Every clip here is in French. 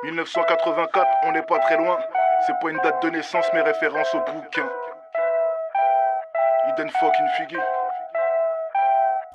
1984, on n'est pas très loin. C'est pas une date de naissance, mais référence au bouquin. Eden fucking Figgy.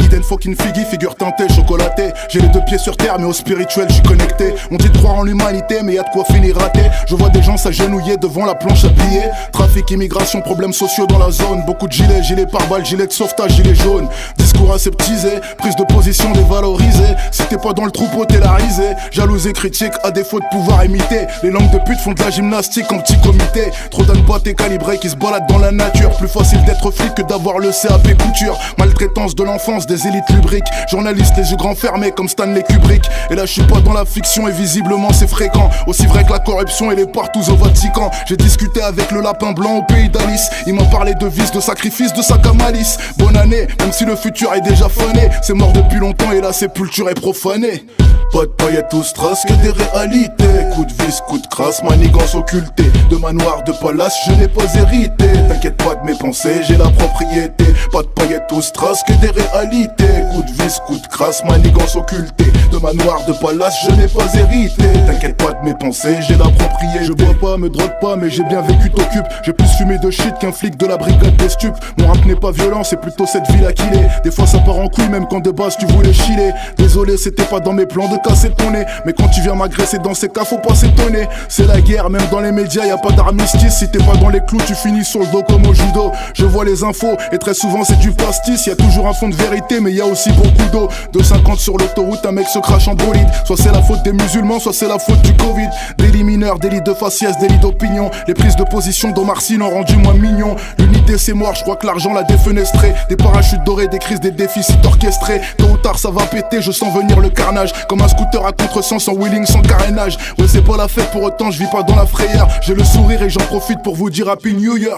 Eden fucking Figgy, figure teintée, chocolatée. J'ai les deux pieds sur terre, mais au spirituel j'suis connecté. On dit de croire en l'humanité, mais y'a de quoi finir raté. Je vois des gens s'agenouiller devant la planche à billets. Trafic, immigration, problèmes sociaux dans la zone. Beaucoup de gilets pare-balles, gilets de sauvetage, gilets jaunes. Discours aseptisé, prise de position dévalorisée. Si t'es pas dans le troupeau, t'es la risée. Jalousé, critique, à défaut de pouvoir imiter. Les langues de pute font de la gymnastique en petit comité. Trop d'ânes boîtés calibrés qui se baladent dans la nature. Plus facile d'être flic que d'avoir le CAP couture. Maltraitance de l'enfance, des élites lubriques. Journalistes, les yeux grands fermés comme Stanley Kubrick. Et là je suis pas dans la fiction et visiblement c'est fréquent. Aussi vrai que la corruption elle est partout au Vatican. J'ai discuté avec le lapin blanc au pays d'Alice. Il m'a parlé de vices, de sacrifices, de sac à malice. Bonne année, même si le futur est déjà fané. C'est mort depuis longtemps et la sépulture est profanée. Pas de paillettes ou strass, que des réalités. Coup de vis, coup de crasse, manigance occultée. De manoir, de palace, je n'ai pas hérité. T'inquiète pas de mes pensées, j'ai la propriété. Pas de paillettes ou strass, que des réalités. Coup de vis, coup de crasse, manigance occultée. De manoir, de palace, je n'ai pas hérité. T'inquiète pas de mes pensées, j'ai la propriété. Je bois pas, me drogue pas, mais j'ai bien vécu, t'occupe. J'ai plus fumé de shit qu'un flic de la brigade des stupes. Mon rap n'est pas violent, c'est plutôt cette ville à qu'il est. Des fois ça part en couille, même quand de base tu voulais chiller. Désolé, c'était pas dans mes plans de casser ton nez. Mais quand tu viens m'agresser dans ces cas, faut pas s'étonner. C'est la guerre, même dans les médias, y a pas d'armistice. Si t'es pas dans les clous, tu finis sur le dos comme au judo. Je vois les infos, et très souvent c'est du pastis. Y a toujours un fond de vérité, mais y a aussi beaucoup d'eau. 2,50 sur l'autoroute, un mec se crache en bolide. Soit c'est la faute des musulmans, soit c'est la faute du Covid. Délit mineur, délit de faciès, délit d'opinion. Les prises de position d'Omar Sy l'ont rendu moins mignon. L'unité c'est mort, je crois que l'argent l'a défenestré. Des parachutes dorés, des crises, des déficits orchestrés. Tôt ou tard ça va péter, je sens venir le carnage. Comme un scooter à contresens, sans wheeling, sans carénage. Ouais c'est pas la fête, pour autant je vis pas dans la frayeur. J'ai le sourire et j'en profite pour vous dire Happy New Year.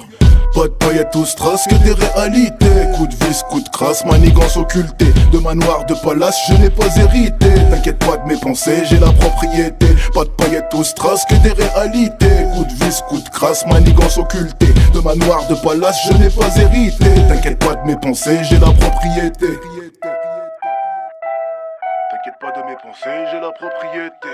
Pas de paillettes ou strass, que des réalités. Coup de vis, coup de crasse, manigance occultée. De manoir, de palace, je n'ai pas hérité. T'inquiète pas de mes pensées, j'ai la propriété. Pas de paillettes ou strass, que des réalités. Coup de vis, coup de crasse, manigance occultée. De manoir, de palace, je n'ai pas hérité. T'inquiète pas de mes pensées, j'ai la propriété. T'inquiète pas de mes pensées, j'ai la propriété.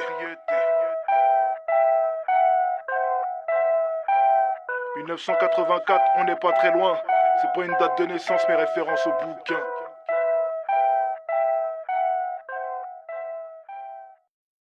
1984, on n'est pas très loin. C'est pas une date de naissance, mais référence au bouquin.